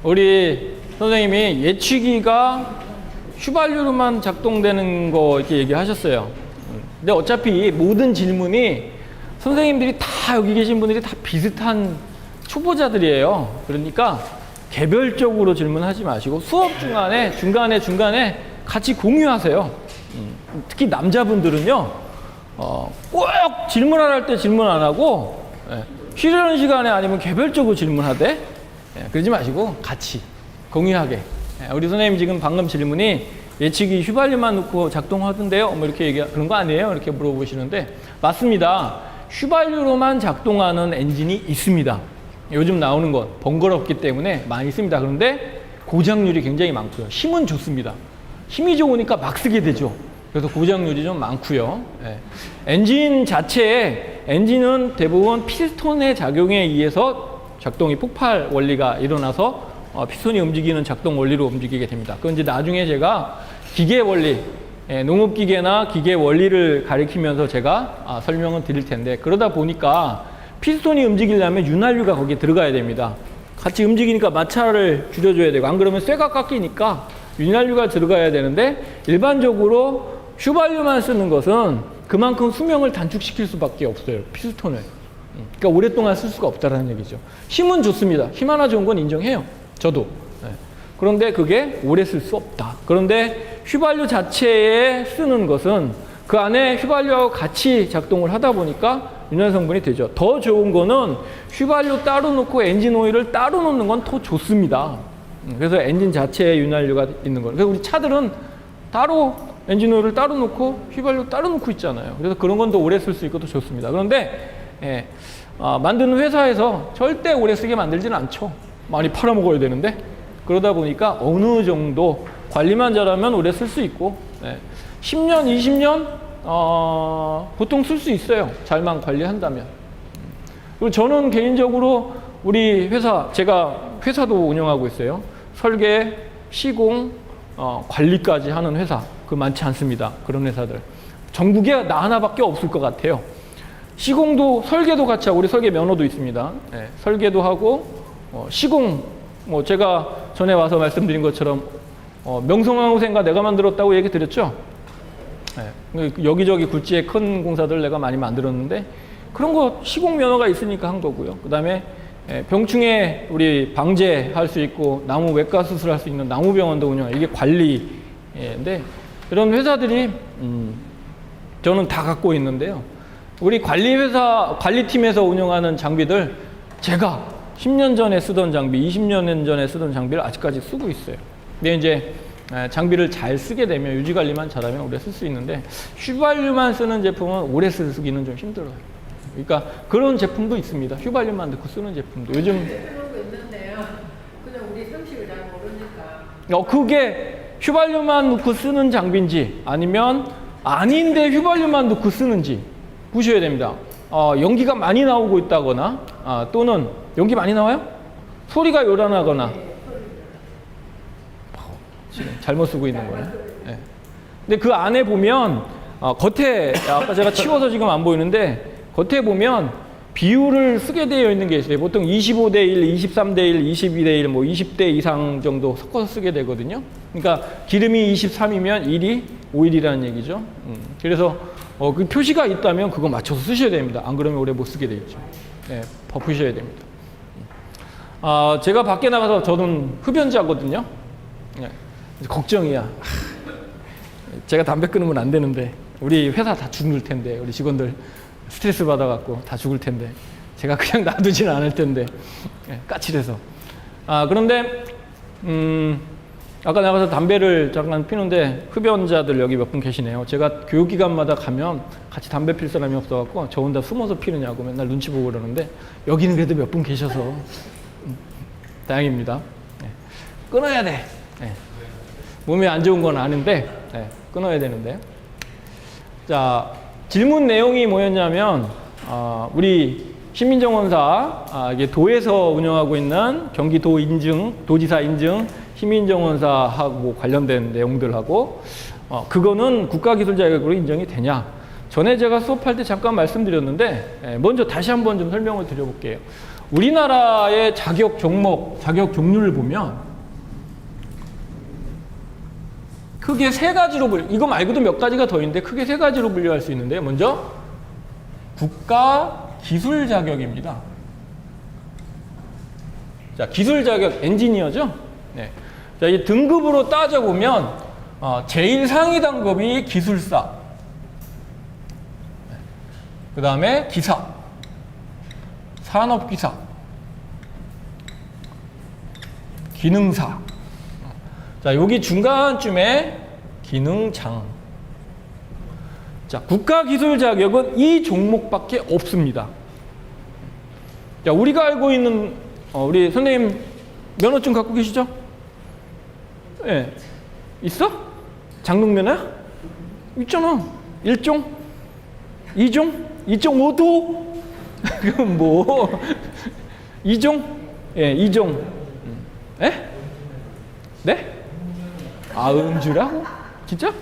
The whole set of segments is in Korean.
우리 선생님이 예치기가 휘발유로만 작동되는 거 이렇게 얘기하셨어요. 근데 어차피 모든 질문이 선생님들이 다 여기 계신 분들이 다 비슷한 초보자들이에요. 그러니까 개별적으로 질문하지 마시고 수업 중간에 같이 공유하세요. 특히 남자분들은요, 꼭 질문하라 할 때 질문 안 하고, 쉬려는 시간에 아니면 개별적으로 질문하되, 그러지 마시고 같이 공유하게. 우리 선생님 지금 방금 질문이 예측이 휘발유만 넣고 작동하던데요? 뭐 이렇게 그런 거 아니에요? 이렇게 물어보시는데, 맞습니다. 휘발유로만 작동하는 엔진이 있습니다. 요즘 나오는 건 번거롭기 때문에 많이 있습니다. 그런데 고장률이 굉장히 많고요. 힘은 좋습니다. 힘이 좋으니까 막 쓰게 되죠. 그래서 고장률이 좀 많고요. 엔진 자체에, 엔진은 대부분 피스톤의 작용에 의해서 작동이 폭발 원리가 일어나서 피스톤이 움직이는 작동 원리로 움직이게 됩니다. 그건 이제 나중에 제가 기계 원리, 농업기계나 기계 원리를 가리키면서 제가 설명을 드릴 텐데, 그러다 보니까 피스톤이 움직이려면 윤활유가 거기에 들어가야 됩니다. 같이 움직이니까 마찰을 줄여줘야 되고, 안 그러면 쇠가 깎이니까 윤활유가 들어가야 되는데, 일반적으로 휘발유만 쓰는 것은 그만큼 수명을 단축시킬 수밖에 없어요, 피스톤을. 그러니까 오랫동안 쓸 수가 없다는 얘기죠. 힘은 좋습니다. 힘 하나 좋은 건 인정해요, 저도. 그런데 그게 오래 쓸 수 없다. 그런데 휘발유 자체에 쓰는 것은 그 안에 휘발유하고 같이 작동을 하다 보니까 윤활 성분이 되죠. 더 좋은 거는 휘발유 따로 넣고 엔진 오일을 따로 넣는 건 더 좋습니다. 그래서 엔진 자체에 윤활유가 있는 거예요. 그래서 우리 차들은 따로 엔진 오일을 따로 넣고 휘발유 따로 넣고 있잖아요. 그래서 그런 건 더 오래 쓸 수 있고 더 좋습니다. 그런데 만드는 회사에서 절대 오래 쓰게 만들지는 않죠. 많이 팔아먹어야 되는데. 그러다 보니까 어느 정도 관리만 잘하면 오래 쓸 수 있고, 10년, 20년 보통 쓸 수 있어요. 잘만 관리한다면. 그리고 저는 개인적으로 우리 회사, 제가 회사도 운영하고 있어요. 설계, 시공, 관리까지 하는 회사. 그 많지 않습니다. 그런 회사들. 전국에 나 하나밖에 없을 것 같아요. 시공도, 설계도 같이 하고, 우리 설계 면허도 있습니다. 설계도 하고, 시공, 뭐 제가 전에 와서 말씀드린 것처럼 명성황후생가 내가 만들었다고 얘기 드렸죠. 여기저기 굴지에 큰 공사들 내가 많이 만들었는데, 그런 거 시공 면허가 있으니까 한 거고요. 그 다음에 병충해 우리 방제할 수 있고, 나무 외과 수술할 수 있는 나무병원도 운영해요. 이게 관리인데, 이런 회사들이 저는 다 갖고 있는데요. 우리 관리팀에서 운영하는 장비들, 제가 10년 전에 쓰던 장비, 20년 전에 쓰던 장비를 아직까지 쓰고 있어요. 근데 이제 장비를 잘 쓰게 되면, 유지 관리만 잘하면 오래 쓸 수 있는데, 휘발유만 쓰는 제품은 오래 쓰기는 좀 힘들어요. 그러니까 그런 제품도 있습니다. 휘발유만 넣고 쓰는 제품도. 요즘 있는데요. 그냥 우리 상식을 잘 모르니까. 그게 휘발유만 넣고 쓰는 장비인지 아니면 아닌데 휘발유만 넣고 쓰는지 보셔야 됩니다. 연기가 많이 나오고 있다거나, 또는 연기 많이 나와요? 소리가 요란하거나. 지금 잘못 쓰고 있는 거예요. 근데 그 안에 보면, 겉에, 아까 제가 치워서 지금 안 보이는데, 겉에 보면 비율을 쓰게 되어 있는 게 있어요. 보통 25대 1, 23대 1, 22대 1, 뭐 20대 이상 정도 섞어서 쓰게 되거든요. 그러니까 기름이 23이면 1이 오일이라는 얘기죠. 그래서 그 표시가 있다면 그거 맞춰서 쓰셔야 됩니다. 안 그러면 오래 못 쓰게 되겠죠. 버프셔야 됩니다. 제가 밖에 나가서, 저는 흡연자거든요. 걱정이야. 제가 담배 끊으면 안 되는데, 우리 회사 다 죽을 텐데, 우리 직원들 스트레스 받아갖고 다 죽을 텐데, 제가 그냥 놔두지는 않을 텐데, 까칠해서. 그런데 아까 나가서 담배를 잠깐 피는데 흡연자들 여기 몇 분 계시네요. 제가 교육기관마다 가면 같이 담배 필 사람이 없어갖고 저 혼자 숨어서 피느냐고 맨날 눈치 보고 그러는데, 여기는 그래도 몇 분 계셔서 다행입니다. 끊어야 돼. 몸에 안 좋은 건 아는데 끊어야 되는데. 자, 질문 내용이 뭐였냐면, 우리 시민정원사, 이게 도에서 운영하고 있는 경기도 인증, 도지사 인증 시민정원사하고 관련된 내용들하고, 그거는 국가기술 자격으로 인정이 되냐? 전에 제가 수업할 때 잠깐 말씀드렸는데, 먼저 다시 한번 좀 설명을 드려볼게요. 우리나라의 자격 종목, 자격 종류를 보면 크게 세 가지로 이거 말고도 몇 가지가 더 있는데 크게 세 가지로 분류할 수 있는데, 먼저 국가 기술 자격입니다. 자, 기술 자격 엔지니어죠. 네. 자, 이 등급으로 따져보면 제일 상위 단급이 기술사, 그 다음에 기사, 산업기사, 기능사. 자, 여기 중간쯤에 기능장. 자, 국가기술 자격은 이 종목밖에 없습니다. 자, 우리가 알고 있는 우리 선생님 면허증 갖고 계시죠? 예. 네. 있어? 장롱 면허야? 있잖아. 1종? 2종? 2.5도? 그건 뭐? 2종? 예, 2종. 예? 네? 아, 음주라고? 진짜?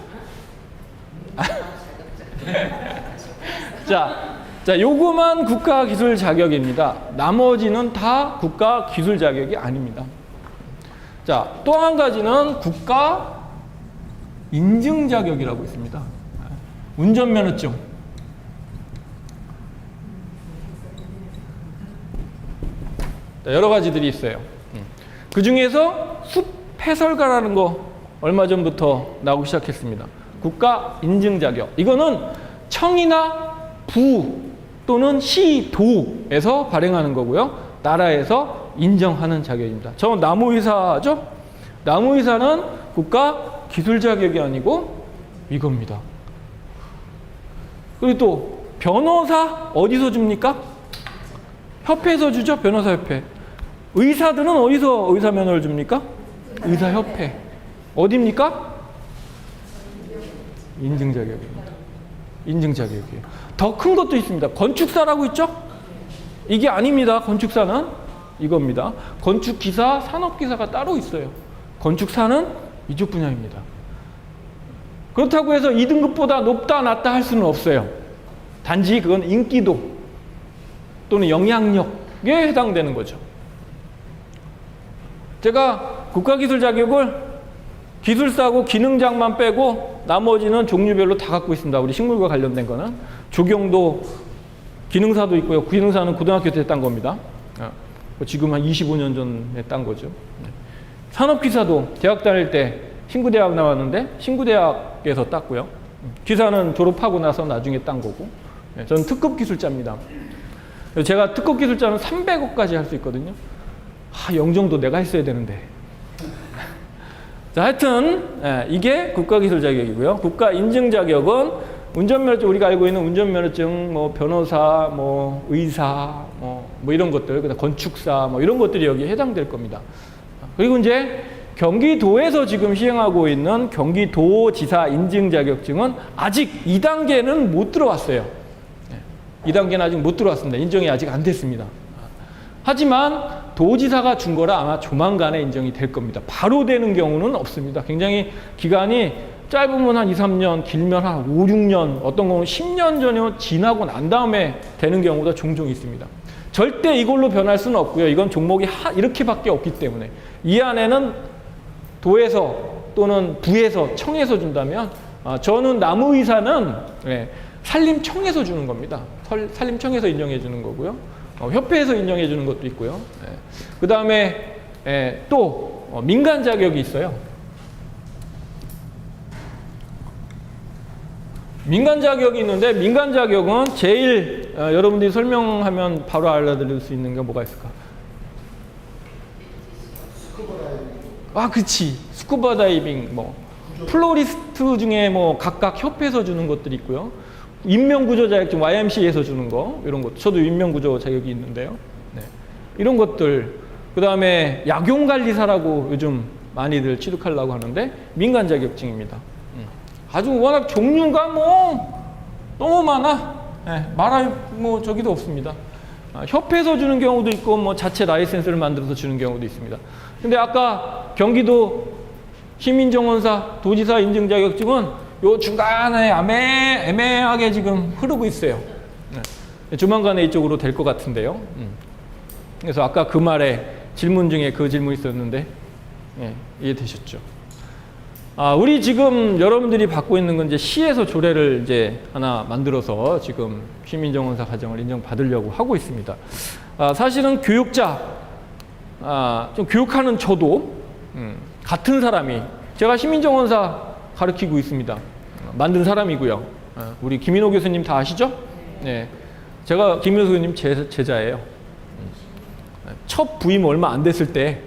자, 요거만 국가기술 자격입니다. 나머지는 다 국가기술 자격이 아닙니다. 자, 또 한 가지는 국가 인증 자격이라고 있습니다. 운전면허증. 자, 여러 가지들이 있어요. 그 중에서 숲 해설가라는 거 얼마 전부터 나오기 시작했습니다. 국가 인증 자격. 이거는 청이나 부 또는 시, 도에서 발행하는 거고요. 나라에서 인정하는 자격입니다. 저 나무의사죠? 나무의사는 국가 기술 자격이 아니고 이겁니다. 그리고 또 변호사 어디서 줍니까? 협회에서 주죠. 변호사협회. 의사들은 어디서 의사 면허를 줍니까? 의사협회. 어디입니까? 인증 자격입니다. 인증 자격이에요. 더 큰 것도 있습니다. 건축사라고 있죠? 이게 아닙니다. 건축사는 이겁니다. 건축기사, 산업기사가 따로 있어요. 건축사는 이쪽 분야입니다. 그렇다고 해서 2등급보다 높다 낮다 할 수는 없어요. 단지 그건 인기도 또는 영향력에 해당되는 거죠. 제가 국가기술 자격을 기술사고 기능장만 빼고 나머지는 종류별로 다 갖고 있습니다. 우리 식물과 관련된 거는. 조경도 기능사도 있고요. 기능사는 고등학교 때 딴 겁니다. 지금 한 25년 전에 딴 거죠. 산업기사도 대학 다닐 때 신구대학 나왔는데 신구대학에서 땄고요. 기사는 졸업하고 나서 나중에 딴 거고. 저는 특급 기술자입니다. 제가 특급 기술자는 300억까지 할 수 있거든요. 영정도 내가 했어야 되는데. 자, 하여튼 이게 국가기술 자격이고요. 국가 인증 자격은 운전면허증, 우리가 알고 있는 운전면허증, 뭐 변호사, 뭐 의사, 뭐 이런 것들, 그다음 건축사, 뭐 이런 것들이 여기에 해당될 겁니다. 그리고 이제 경기도에서 지금 시행하고 있는 경기도지사 인증 자격증은 아직 2단계는 못 들어왔어요. 2단계는 아직 못 들어왔습니다. 인정이 아직 안 됐습니다. 하지만 도지사가 준 거라 아마 조만간에 인정이 될 겁니다. 바로 되는 경우는 없습니다. 굉장히 기간이 짧으면 한 2, 3년, 길면 한 5, 6년, 어떤 경우는 10년 전에 지나고 난 다음에 되는 경우도 종종 있습니다. 절대 이걸로 변할 수는 없고요. 이건 종목이 이렇게밖에 없기 때문에. 이 안에는 도에서 또는 부에서, 청에서 준다면 저는 나무의사는 산림청에서 주는 겁니다. 산림청에서 인정해 주는 거고요. 협회에서 인정해 주는 것도 있고요. 그 다음에 또 민간 자격이 있어요. 민간 자격이 있는데 민간 자격은 제일 여러분들이 설명하면 바로 알아들을 수 있는 게 뭐가 있을까? 그치. 스쿠버 다이빙, 뭐 플로리스트 중에 뭐 각각 협회에서 주는 것들이 있고요. 인명구조 자격증 YMCA에서 주는 거 이런 것. 저도 인명구조 자격이 있는데요. 이런 것들. 그 다음에 약용관리사라고 요즘 많이들 취득하려고 하는데 민간 자격증입니다. 아주 워낙 종류가 뭐 너무 많아. 말할 뭐 저기도 없습니다. 협회에서 주는 경우도 있고 뭐 자체 라이센스를 만들어서 주는 경우도 있습니다. 근데 아까 경기도 시민정원사 도지사 인증 자격증은 요 중간에 애매하게 지금 흐르고 있어요. 조만간에 이쪽으로 될 것 같은데요. 그래서 아까 그 말에 질문 중에 그 질문이 있었는데 예, 이해되셨죠? 우리 지금 여러분들이 받고 있는 건 이제 시에서 조례를 이제 하나 만들어서 지금 시민정원사 과정을 인정받으려고 하고 있습니다. 사실은 교육자, 좀 교육하는 저도 같은 사람이 제가 시민정원사 가르치고 있습니다. 만든 사람이고요. 우리 김인호 교수님 다 아시죠? 네, 제가 김인호 교수님 제자예요. 첫 부임 얼마 안 됐을 때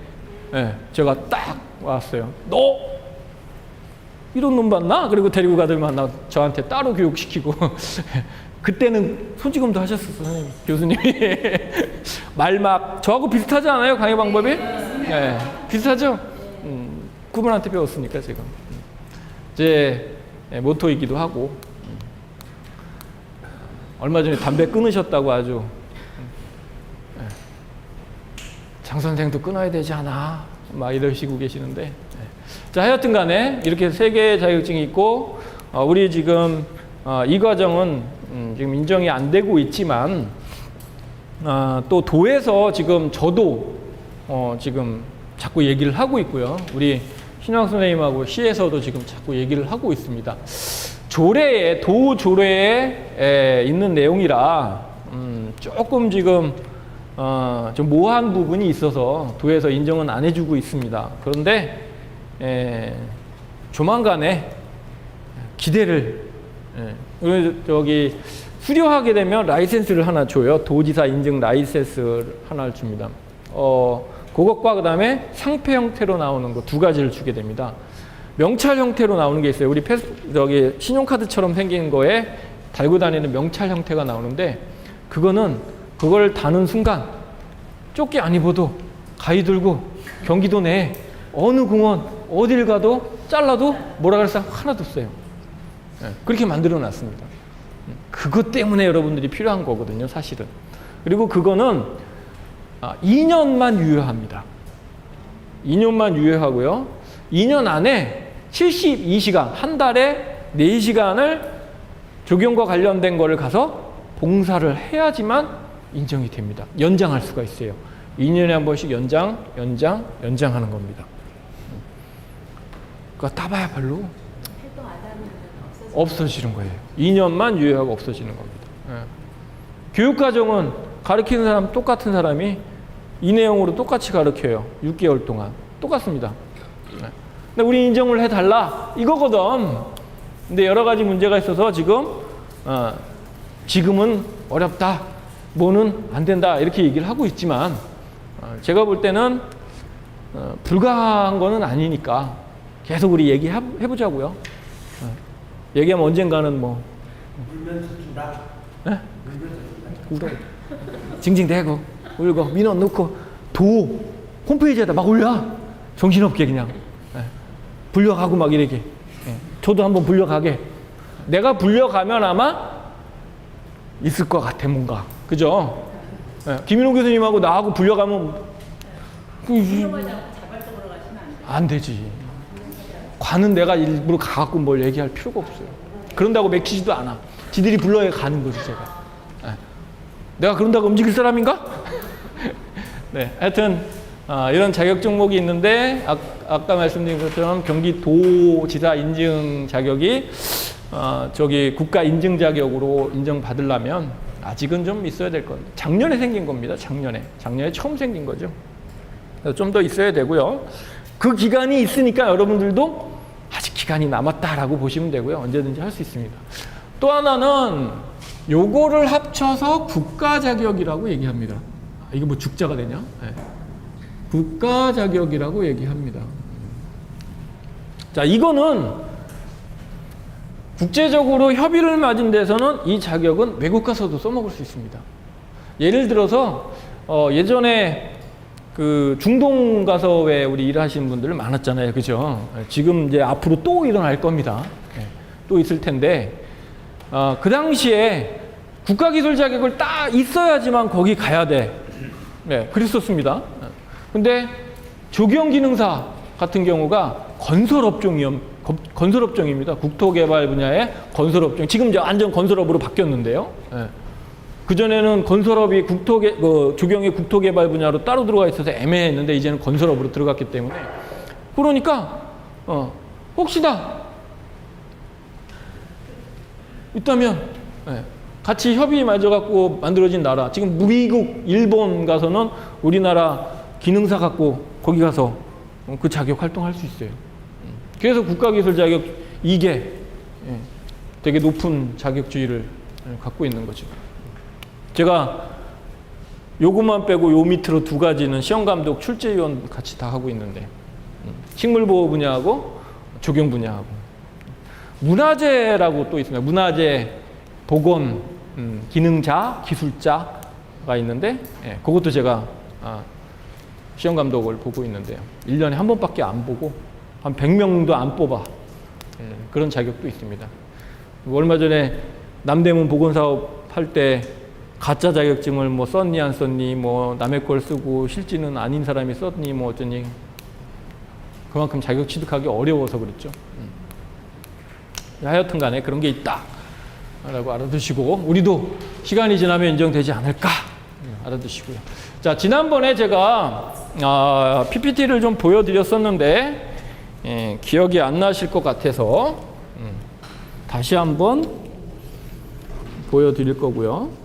제가 딱 왔어요. 너 이런 놈 봤나? 그리고 데리고 가더만 나 저한테 따로 교육시키고 그때는 손찌검도 하셨었어요, 선생님, 교수님이. 말 막 저하고 비슷하지 않아요? 강의 방법이? 네, 비슷하죠? 그분한테 배웠으니까 지금 제 모토이기도 하고. 얼마 전에 담배 끊으셨다고 아주 장 선생도 끊어야 되지 않아? 막 이러시고 계시는데. 자, 하여튼 간에 이렇게 3개의 자격증이 있고, 우리 지금 이 과정은 지금 인정이 안 되고 있지만, 또 도에서 지금 저도 지금 자꾸 얘기를 하고 있고요. 우리 신학 선생님하고 시에서도 지금 자꾸 얘기를 하고 있습니다. 조례에, 도 조례에 있는 내용이라 조금 지금 좀 모호한 부분이 있어서 도에서 인정은 안 해주고 있습니다. 그런데 조만간에 기대를 저기 수료하게 되면 라이센스를 하나 줘요. 도지사 인증 라이센스를 하나를 줍니다. 그것과 그 다음에 상표 형태로 나오는 거 2가지를 주게 됩니다. 명찰 형태로 나오는 게 있어요. 우리 저기 신용카드처럼 생긴 거에 달고 다니는 명찰 형태가 나오는데, 그걸 다는 순간 조끼 안 입어도 가위 들고 경기도 내에 어느 공원 어딜 가도 잘라도 뭐라 그럴 사람 하나도 없어요. 그렇게 만들어 놨습니다. 그것 때문에 여러분들이 필요한 거거든요, 사실은. 그리고 그거는 2년만 유효합니다. 2년만 유효하고요. 2년 안에 72시간, 한 달에 4시간을 조경과 관련된 거를 가서 봉사를 해야지만 인정이 됩니다. 연장할 수가 있어요. 2년에 한 번씩 연장하는 겁니다. 그거 따봐야 별로 해도 안 하면 없어지는 거예요. 2년만 유효하고 없어지는 겁니다. 교육과정은 가르치는 사람 똑같은 사람이 이 내용으로 똑같이 가르쳐요. 6개월 동안 똑같습니다. 근데 우리 인정을 해달라 이거거든. 근데 여러 가지 문제가 있어서 지금은 어렵다, 뭐는 안 된다 이렇게 얘기를 하고 있지만, 제가 볼 때는 불가한 거는 아니니까 계속 우리 얘기해보자고요. 얘기하면 언젠가는 뭐 울면 터진다. 울어, 징징대고 울고 민원 넣고 도 홈페이지에다 막 올려. 정신없게 그냥 불려가고 막 이렇게. 저도 한번 불려가게. 내가 불려가면 아마 있을 것 같아, 뭔가. 그죠? 김인호 교수님하고 나하고 불려가면 자발적으로 가시면 안 되지. 관은 내가 일부러 가갖고 뭘 얘기할 필요가 없어요. 그런다고 맥히지도 않아. 지들이 불러야 가는 거지, 제가. 내가 그런다고 움직일 사람인가? 네, 하여튼 이런 자격 종목이 있는데, 아까 말씀드린 것처럼 경기도지사 인증 자격이 저기 국가 인증 자격으로 인정받으려면 아직은 좀 있어야 될 겁니다. 작년에 생긴 겁니다. 작년에 처음 생긴 거죠. 좀 더 있어야 되고요. 그 기간이 있으니까 여러분들도 아직 기간이 남았다라고 보시면 되고요. 언제든지 할 수 있습니다. 또 하나는 요거를 합쳐서 국가 자격이라고 얘기합니다. 이게 뭐 죽자가 되냐? 네. 국가 자격이라고 얘기합니다. 자, 이거는 국제적으로 협의를 맞은 데서는 이 자격은 외국 가서도 써먹을 수 있습니다. 예를 들어서 예전에 그 중동 가서 왜 우리 일하시는 분들 많았잖아요, 그죠? 지금 이제 앞으로 또 일어날 겁니다. 또 있을 텐데, 그 당시에 국가기술 자격을 딱 있어야지만 거기 가야 돼. 네, 그랬었습니다. 근데 조경기능사 같은 경우가 건설업종입니다. 국토개발 분야의 건설업종. 지금 이제 완전 건설업으로 바뀌었는데요. 네. 그전에는 건설업이 조경의 국토개발 분야로 따로 들어가 있어서 애매했는데 이제는 건설업으로 들어갔기 때문에 그러니까 혹시나 있다면 같이 협의 맺어갖고 만들어진 나라 지금 미국, 일본 가서는 우리나라 기능사 갖고 거기 가서 그 자격 활동할 수 있어요. 그래서 국가기술 자격 2개 되게 높은 자격주의를 갖고 있는 거죠. 제가 요것만 빼고 요 밑으로 2가지는 시험감독 출제위원 같이 다 하고 있는데 식물보호 분야하고 조경 분야하고 문화재라고 또 있습니다. 문화재 보건 기능자 기술자가 있는데 그것도 제가 시험감독을 보고 있는데요. 1년에 한 번밖에 안 보고 한 100명도 안 뽑아 그런 자격도 있습니다. 얼마 전에 남대문 보건사업 할 때 가짜 자격증을 뭐 썼니 안 썼니 뭐 남의 걸 쓰고 실지는 아닌 사람이 썼니 뭐 어쩌니 그만큼 자격 취득하기 어려워서 그랬죠. 하여튼 간에 그런 게 있다 라고 알아두시고 우리도 시간이 지나면 인정되지 않을까 알아두시고요. 자, 지난번에 제가 PPT를 좀 보여드렸었는데 기억이 안 나실 것 같아서 다시 한번 보여드릴 거고요.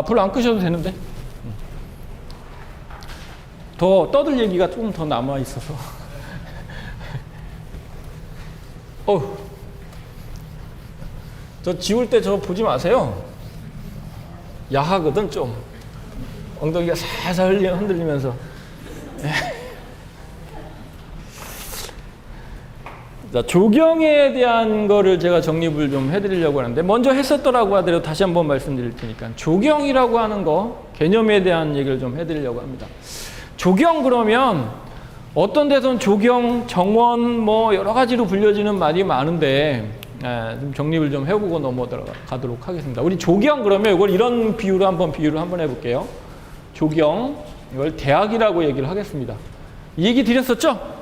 불 안 끄셔도 되는데 더 떠들 얘기가 조금 더 남아 있어서 저 지울 때 저 보지 마세요. 야하거든. 좀 엉덩이가 살살 흔들리면서 자, 조경에 대한 거를 제가 정립을 좀 해드리려고 하는데 먼저 했었더라고 하더라도 다시 한번 말씀드릴 테니까 조경이라고 하는 거 개념에 대한 얘기를 좀 해드리려고 합니다. 조경 그러면 어떤 데서는 조경, 정원 뭐 여러 가지로 불려지는 말이 많은데 좀 정립을 좀 해보고 넘어가도록 하겠습니다. 우리 조경 그러면 이걸 이런 비유를 한번 해볼게요. 조경 이걸 대학이라고 얘기를 하겠습니다. 이 얘기 드렸었죠?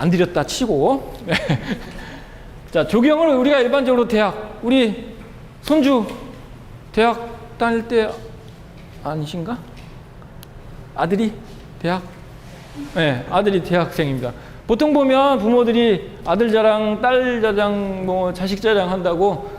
안 드렸다 치고 자, 조경을 우리가 일반적으로 대학 우리 손주 대학 다닐 때 아니신가? 아들이 대학? 네, 아들이 대학생입니다. 보통 보면 부모들이 아들 자랑, 딸 자랑, 뭐 자식 자랑 한다고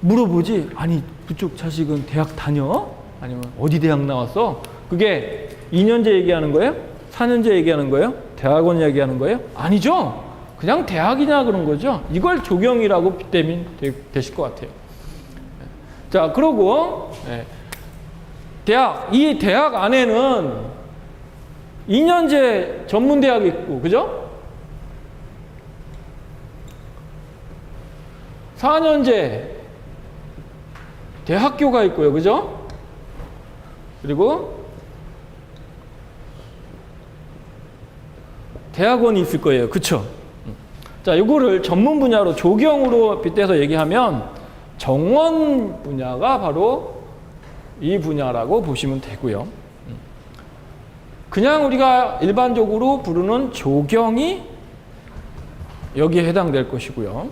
물어보지. 아니 그쪽 자식은 대학 다녀? 아니면 어디 대학 나왔어? 그게 2년제 얘기하는 거예요? 4년제 얘기하는 거예요? 대학원 얘기하는 거예요? 아니죠. 그냥 대학이냐 그런 거죠. 이걸 조경이라고 빗대면 되실 것 같아요. 자, 그러고 대학, 이 대학 안에는 2년제 전문대학이 있고, 그죠? 4년제 대학교가 있고요, 그죠? 그리고 대학원이 있을 거예요. 그쵸? 자, 이거를 전문 분야로 조경으로 빗대서 얘기하면 정원 분야가 바로 이 분야라고 보시면 되고요. 그냥 우리가 일반적으로 부르는 조경이 여기에 해당될 것이고요.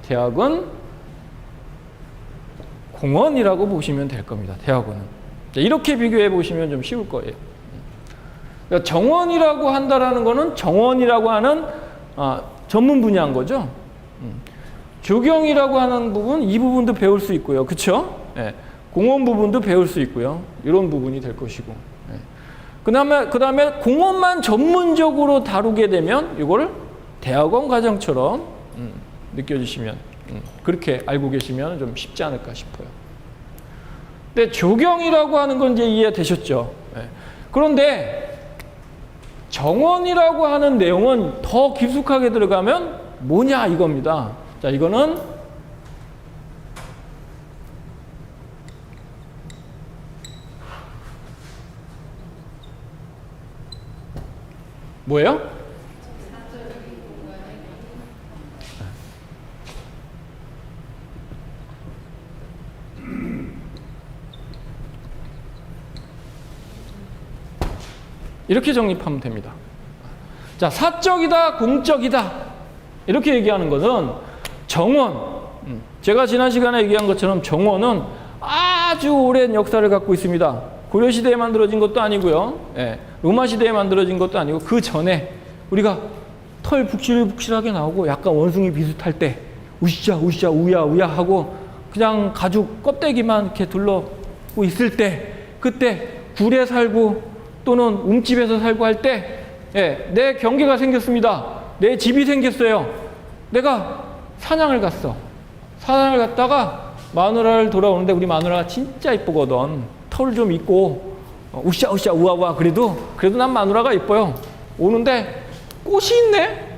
대학은 공원이라고 보시면 될 겁니다. 대학원은. 이렇게 비교해 보시면 좀 쉬울 거예요. 그러니까 정원이라고 한다라는 거는 정원이라고 하는 전문 분야인 거죠. 조경이라고 하는 부분, 이 부분도 배울 수 있고요. 그렇죠? 네. 공원 부분도 배울 수 있고요. 이런 부분이 될 것이고. 네. 그다음에 공원만 전문적으로 다루게 되면 이거를 대학원 과정처럼 느껴지시면 그렇게 알고 계시면 좀 쉽지 않을까 싶어요. 근데 조경이라고 하는 건 이제 이해되셨죠? 네. 그런데 정원이라고 하는 내용은 더 깊숙하게 들어가면 뭐냐 이겁니다. 자, 이거는 뭐예요? 이렇게 정립하면 됩니다. 자, 사적이다, 공적이다. 이렇게 얘기하는 것은 정원. 제가 지난 시간에 얘기한 것처럼 정원은 아주 오랜 역사를 갖고 있습니다. 고려시대에 만들어진 것도 아니고요. 예, 로마시대에 만들어진 것도 아니고 그 전에 우리가 털 북실북실하게 나오고 약간 원숭이 비슷할 때 우시자 우시자 우야 우야 하고 그냥 가죽 껍데기만 이렇게 둘러고 있을 때 그때 굴에 살고 또는 움집에서 살고 할 때 예, 내 경계가 생겼습니다. 내 집이 생겼어요. 내가 사냥을 갔어. 사냥을 갔다가 마누라를 돌아오는데 우리 마누라가 진짜 이쁘거든. 털을 좀 있고 우시자 우시자 우아우아 그래도 난 마누라가 이뻐요. 오는데 꽃이 있네.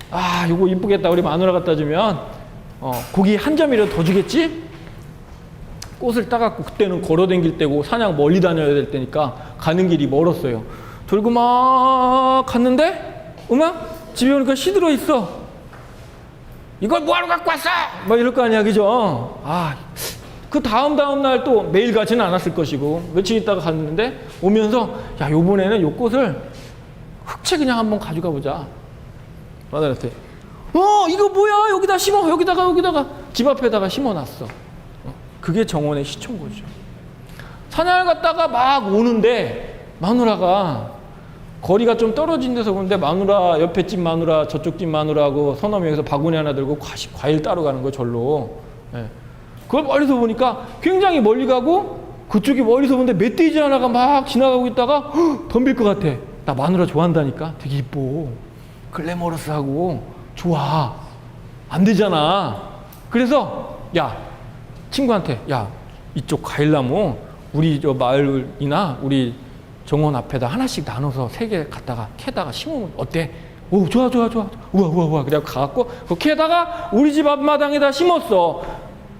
아, 이거 이쁘겠다. 우리 마누라 갖다 주면 고기 한 점이라도 더 주겠지? 꽃을 따갖고 그때는 걸어다닐 때고 사냥 멀리 다녀야 될 때니까 가는 길이 멀었어요. 들고 막 갔는데 집에 오니까 시들어 있어. 이걸 뭐하러 갖고 왔어? 막 이럴 거 아니야, 그죠? 아, 그 다음 날 또 매일 가지는 않았을 것이고 며칠 있다가 갔는데 오면서 야, 요번에는 요 꽃을 흑채 그냥 한번 가져가 보자. 마누라한테 이거 뭐야? 여기다 심어. 여기다가 집 앞에다가 심어놨어. 그게 정원의 시초인 거죠. 사냥을 갔다가 막 오는데 마누라가 거리가 좀 떨어진 데서 오는데 마누라 옆에 집 마누라 저쪽 집 마누라하고 서너 명이서 바구니 하나 들고 과일 따러 가는 거예요. 절로. 예. 그걸 멀리서 보니까 굉장히 멀리 가고 그쪽이 멀리서 보는데 멧돼지 하나가 막 지나가고 있다가 덤빌 것 같아. 나 마누라 좋아한다니까. 되게 이뻐. 글래머러스하고 좋아. 안 되잖아. 그래서 야, 친구한테 야, 이쪽 과일나무 우리 저 마을이나 우리 정원 앞에다 하나씩 나눠서 3개 갖다가 캐다가 심으면 어때? 오, 좋아. 우와. 그래갖고 가갖고 그 캐다가 우리 집 앞마당에다 심었어.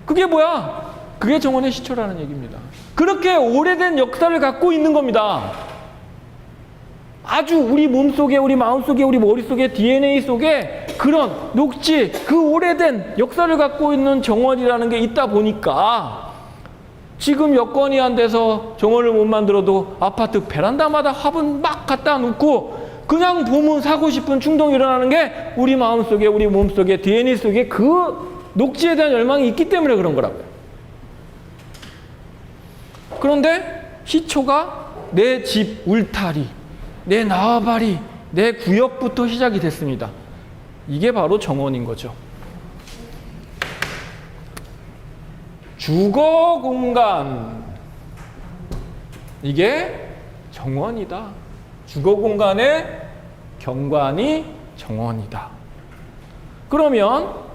그게 뭐야? 그게 정원의 시초라는 얘기입니다. 그렇게 오래된 역사를 갖고 있는 겁니다. 아주 우리 몸속에, 우리 마음속에, 우리 머릿속에, DNA 속에 그런 녹지, 그 오래된 역사를 갖고 있는 정원이라는 게 있다 보니까 지금 여건이 안 돼서 정원을 못 만들어도 아파트 베란다마다 화분 막 갖다 놓고 그냥 보면 사고 싶은 충동이 일어나는 게 우리 마음속에, 우리 몸속에, DNA 속에 그 녹지에 대한 열망이 있기 때문에 그런 거라고요. 그런데 시초가 내 집 울타리, 내縄張り, 내 구역부터 시작이 됐습니다. 이게 바로 정원인 거죠. 주거 공간, 이게 정원이다. 주거 공간의 경관이 정원이다. 그러면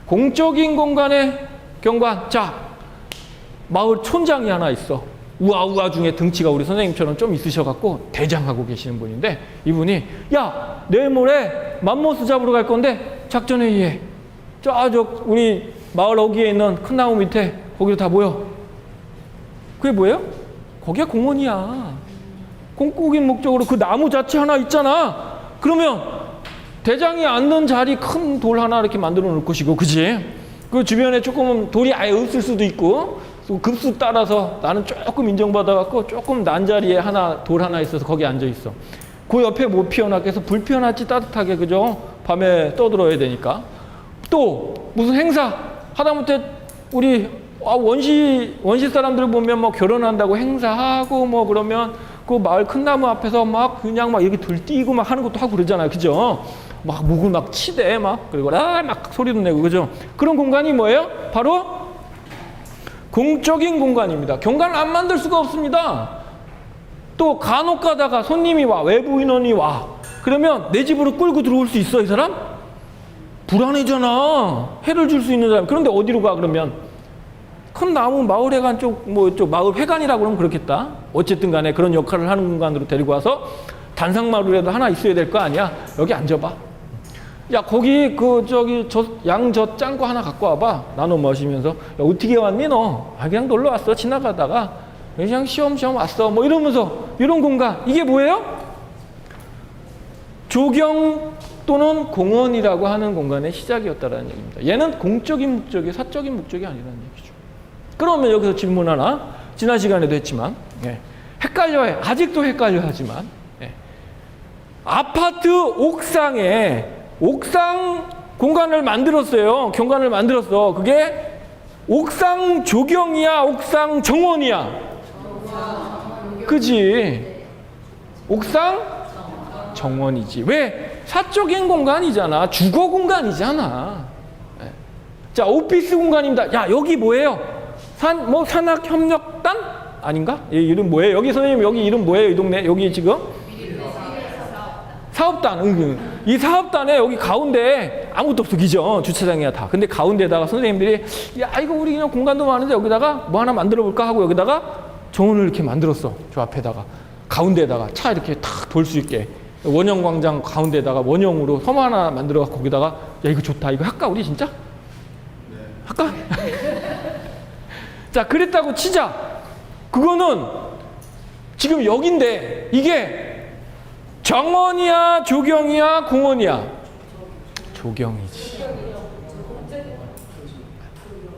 공적인 공간의 경관, 자, 마을 촌장이 하나 있어. 우아우아 중에 등치가 우리 선생님처럼 좀 있으셔갖고 대장하고 계시는 분인데 이분이 야, 내일 모레 맘모스 잡으러 갈 건데 작전회의해. 저 우리 마을 어귀에 있는 큰 나무 밑에 거기로 다 모여. 그게 뭐예요? 거기가 공원이야. 공적인 목적으로 그 나무 자체 하나 있잖아. 그러면 대장이 앉는 자리 큰 돌 하나 이렇게 만들어 놓을 것이고, 그지? 그 주변에 조금 돌이 아예 없을 수도 있고, 급수 따라서 나는 조금 인정받아갖고 조금 난 자리에 돌 하나 있어서 거기 앉아 있어. 그 옆에 뭐 피워놨게 해서 불 피워놨지, 따뜻하게, 그죠? 밤에 떠들어야 되니까. 또 무슨 행사 하다못해 우리 원시 사람들 보면 뭐 결혼한다고 행사하고 뭐 그러면 그 마을 큰 나무 앞에서 막 그냥 막 이렇게 들뛰고 막 하는 것도 하고 그러잖아요, 그죠? 막 목을 막 치대 막, 그리고 막 소리도 내고, 그죠? 그런 공간이 뭐예요? 바로 공적인 공간입니다. 경관을 안 만들 수가 없습니다. 또 간혹 가다가 손님이 와, 외부 인원이 와. 그러면 내 집으로 끌고 들어올 수 있어, 이 사람? 불안해잖아. 해를 줄 수 있는 사람. 그런데 어디로 가, 그러면? 큰 나무 마을회관 쪽, 마을 회관이라고 그러면 그렇겠다. 어쨌든 간에 그런 역할을 하는 공간으로 데리고 와서 단상마루라도 하나 있어야 될 거 아니야. 여기 앉아봐. 야, 거기 양젓 짠 거 하나 갖고 와봐. 나눠 마시면서. 야, 어떻게 왔니 너? 아, 그냥 놀러 왔어. 지나가다가. 그냥 시험시험 왔어. 뭐 이러면서 이런 공간. 이게 뭐예요? 조경 또는 공원이라고 하는 공간의 시작이었다라는 얘기입니다. 얘는 공적인 목적이 사적인 목적이 아니라는 얘기죠. 그러면 여기서 질문 하나. 지난 시간에도 했지만 헷갈려해. 아직도 헷갈려하지만 아파트 옥상에 옥상 공간을 만들었어요. 경관을 만들었어. 그게 옥상 조경이야? 옥상 정원이야? 그지? 옥상 정원이지. 왜? 사적인 공간이잖아. 주거 공간이잖아. 자, 오피스 공간입니다. 야, 여기 뭐예요? 산학협력단? 아닌가? 얘 이름 뭐예요? 여기 선생님, 여기 이름 뭐예요? 이 동네? 여기 지금? 사업단. 이 사업단에 여기 가운데 아무것도 없어. 그죠? 주차장이야 다. 근데 가운데다가 선생님들이 야, 이거 우리 그냥 공간도 많은데 여기다가 뭐 하나 만들어 볼까 하고 여기다가 정원을 이렇게 만들었어. 저 앞에다가. 가운데다가 차 이렇게 탁 돌 수 있게. 원형광장 가운데다가 원형으로 섬 하나 만들어 갖고 거기다가 야, 이거 좋다. 이거 할까 우리 진짜? 네. 할까? 자, 그랬다고 치자. 그거는 지금 여긴데 이게 정원이야, 조경이야, 공원이야? 조경이지.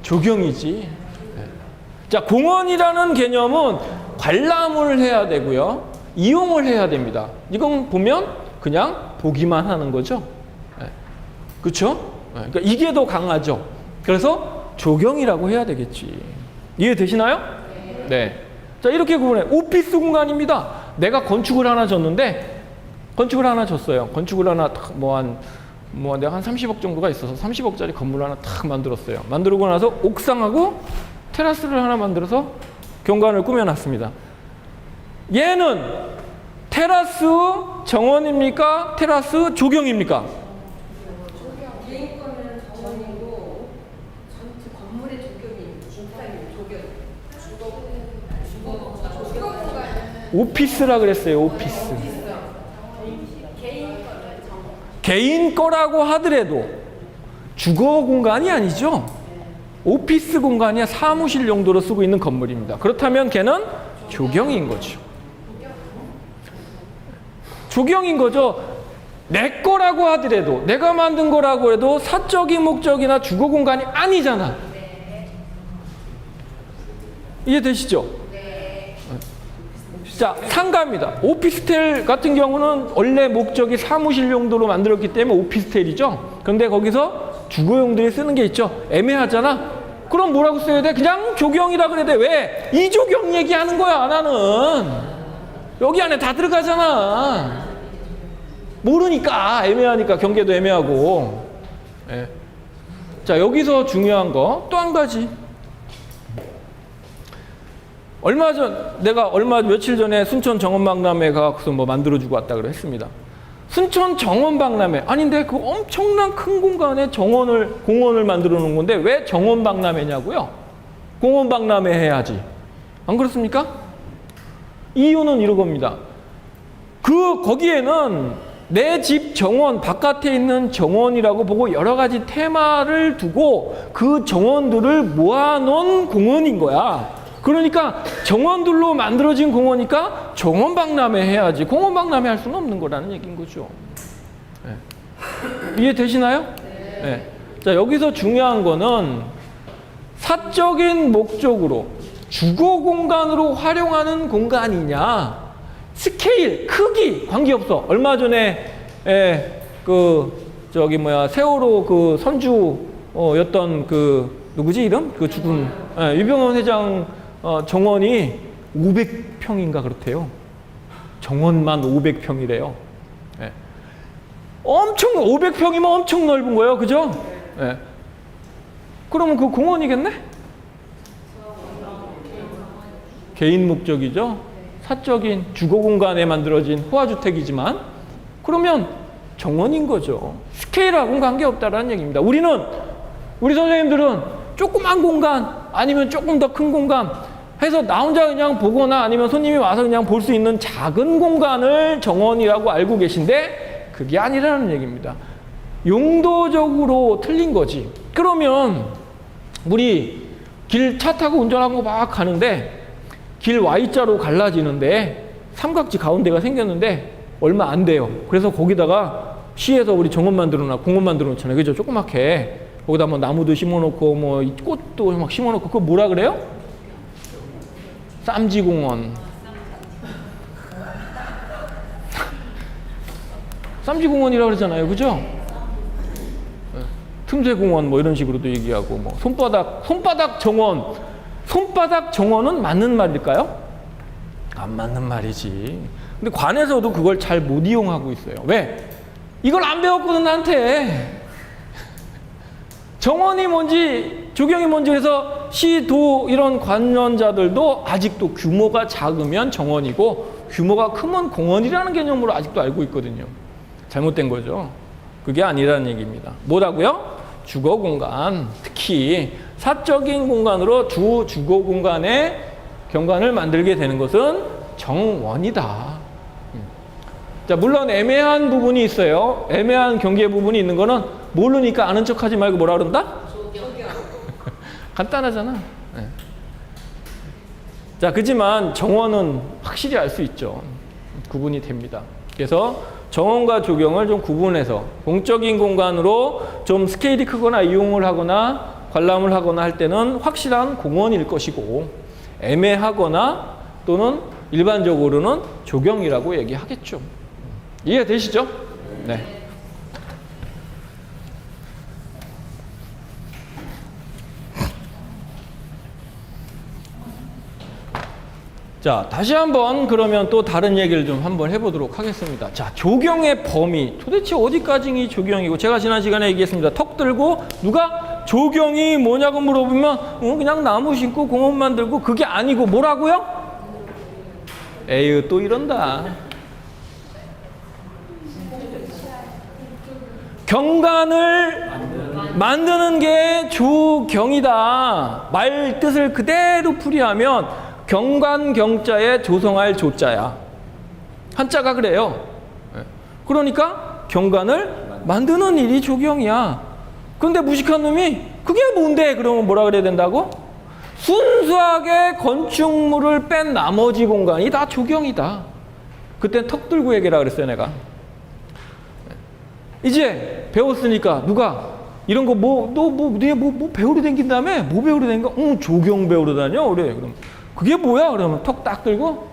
조경이지. 자, 공원이라는 개념은 관람을 해야 되고요. 이용을 해야 됩니다. 이건 보면 그냥 보기만 하는 거죠. 그렇죠? 그러니까 이게 더 강하죠. 그래서 조경이라고 해야 되겠지. 이해되시나요? 네. 자, 이렇게 구분해. 오피스 공간입니다. 내가 건축을 하나 줬는데 건축을 하나 줬어요. 건축을 하나 탁 내가 한 30억 정도가 있어서 30억짜리 건물 하나 탁 만들었어요. 만들고 나서 옥상하고 테라스를 하나 만들어서 경관을 꾸며놨습니다. 얘는 테라스 정원입니까? 테라스 조경입니까? 개인 거는 정원이고 전체 건물의 조경이 주거 공간. 오피스라 그랬어요. 오피스. 개인 거라고 하더라도 주거 공간이 아니죠. 오피스 공간이야. 사무실 용도로 쓰고 있는 건물입니다. 그렇다면 걔는 조경인 거죠. 조경인 거죠. 내 거라고 하더라도, 내가 만든 거라고 해도 사적인 목적이나 주거 공간이 아니잖아. 이해되시죠? 자, 상가입니다. 오피스텔 같은 경우는 원래 목적이 사무실 용도로 만들었기 때문에 오피스텔이죠. 그런데 거기서 주거용도에 쓰는 게 있죠. 애매하잖아. 그럼 뭐라고 써야 돼? 그냥 조경이라 그래야 돼. 왜? 이조경 얘기하는 거야, 나는. 여기 안에 다 들어가잖아. 모르니까, 애매하니까, 경계도 애매하고. 예. 자, 여기서 중요한 거 또 한 가지. 내가 며칠 전에 순천 정원박람회 가서 뭐 만들어주고 왔다 그래 했습니다. 순천 정원박람회. 아닌데 그 엄청난 큰 공간에 공원을 만들어 놓은 건데 왜 정원박람회냐고요? 공원박람회 해야지. 안 그렇습니까? 이유는 이런 겁니다. 거기에는 내 집 정원, 바깥에 있는 정원이라고 보고 여러 가지 테마를 두고 그 정원들을 모아놓은 공원인 거야. 그러니까 정원들로 만들어진 공원이니까 정원박람회 해야지. 공원박람회 할 수는 없는 거라는 얘기인 거죠. 네. 이해되시나요? 네. 자, 여기서 중요한 거는 사적인 목적으로 주거 공간으로 활용하는 공간이냐, 스케일, 크기 관계없어. 얼마 전에 세월호 그 선주였던 누구지 이름? 그 죽은 유병헌 회장 정원이 500평인가 그렇대요. 정원만 500평이래요. 예. 500평이면 엄청 넓은 거예요. 그죠? 예. 그러면 그 공원이겠네? 개인 목적이죠? 사적인 주거 공간에 만들어진 호화주택이지만 그러면 정원인 거죠. 스케일하고는 관계없다라는 얘기입니다. 우리 선생님들은 조그만 공간 아니면 조금 더 큰 공간 해서 나 혼자 그냥 보거나 아니면 손님이 와서 그냥 볼 수 있는 작은 공간을 정원이라고 알고 계신데 그게 아니라는 얘기입니다. 용도적으로 틀린 거지. 그러면 우리 길 차 타고 운전하고 막 가는데 길 Y자로 갈라지는데 삼각지 가운데가 생겼는데 얼마 안 돼요. 그래서 거기다가 시에서 우리 정원 만들어놔, 공원 만들어 놓잖아요. 그죠? 조그맣게. 거기다 뭐 나무도 심어놓고 뭐 꽃도 막 심어놓고 그거 뭐라 그래요? 쌈지공원. 쌈지공원이라고 그러잖아요. 그죠? 틈새공원 뭐 이런 식으로도 얘기하고 뭐 손바닥 정원은 맞는 말일까요? 안 맞는 말이지. 근데 관에서도 그걸 잘 못 이용하고 있어요. 왜? 이걸 안 배웠거든 나한테. 정원이 뭔지 조경이 뭔지 해서 시, 도 이런 관련자들도 아직도 규모가 작으면 정원이고 규모가 크면 공원이라는 개념으로 아직도 알고 있거든요. 잘못된 거죠. 그게 아니라는 얘기입니다. 뭐라고요? 주거 공간, 특히 사적인 공간으로 주거 공간의 경관을 만들게 되는 것은 정원이다. 자, 물론 애매한 부분이 있어요. 애매한 경계 부분이 있는 거는 모르니까 아는 척하지 말고 뭐라 그런다? 간단하잖아. 네. 자, 그지만 정원은 확실히 알 수 있죠. 구분이 됩니다. 그래서 정원과 조경을 좀 구분해서 공적인 공간으로 좀 스케일이 크거나 이용을 하거나 관람을 하거나 할 때는 확실한 공원일 것이고 애매하거나 또는 일반적으로는 조경이라고 얘기하겠죠. 이해되시죠? 네. 자, 다시 한번 그러면 또 다른 얘기를 좀 한번 해보도록 하겠습니다. 자, 조경의 범위. 도대체 어디까지 조경이고, 제가 지난 시간에 얘기했습니다. 턱 들고 누가 조경이 뭐냐고 물어보면 그냥 나무 심고 공원 만들고 그게 아니고 뭐라고요? 에휴, 또 이런다. 경관을 만드는 게 조경이다. 말 뜻을 그대로 풀이하면 경관 경자에 조성할 조자야. 한자가 그래요. 그러니까 경관을 만드는 일이 조경이야. 근데 무식한 놈이 그게 뭔데? 그러면 뭐라 그래야 된다고? 순수하게 건축물을 뺀 나머지 공간이 다 조경이다. 그땐 턱 들고 얘기라 그랬어요, 내가. 이제 배웠으니까 누가 이런 거 너 배우러 다닌다며? 뭐 배우러 다닌가? 조경 배우러 다녀? 그래. 그럼 그게 뭐야? 그러면 턱 딱 들고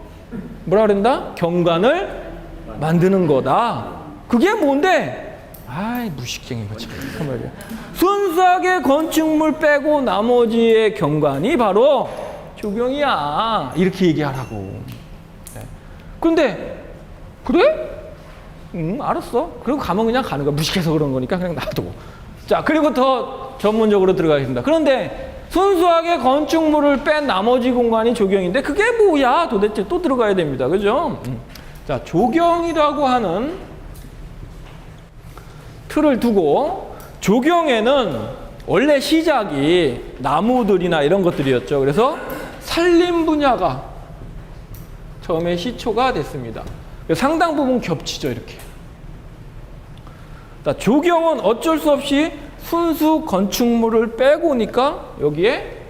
뭐라 그런다? 경관을 만드는 거다. 그게 뭔데? 아이, 무식쟁이 거지. 말이야. 순수하게 건축물 빼고 나머지의 경관이 바로 조경이야. 이렇게 얘기하라고. 네. 근데 그래? 알았어. 그리고 가면 그냥 가는 거야. 무식해서 그런 거니까 그냥 놔두고. 자, 그리고 더 전문적으로 들어가겠습니다. 그런데 순수하게 건축물을 뺀 나머지 공간이 조경인데 그게 뭐야? 도대체 또 들어가야 됩니다. 그죠? 자, 조경이라고 하는 틀을 두고 조경에는 원래 시작이 나무들이나 이런 것들이었죠. 그래서 산림 분야가 처음에 시초가 됐습니다. 상당 부분 겹치죠, 이렇게. 자, 조경은 어쩔 수 없이 순수 건축물을 빼고 오니까 여기에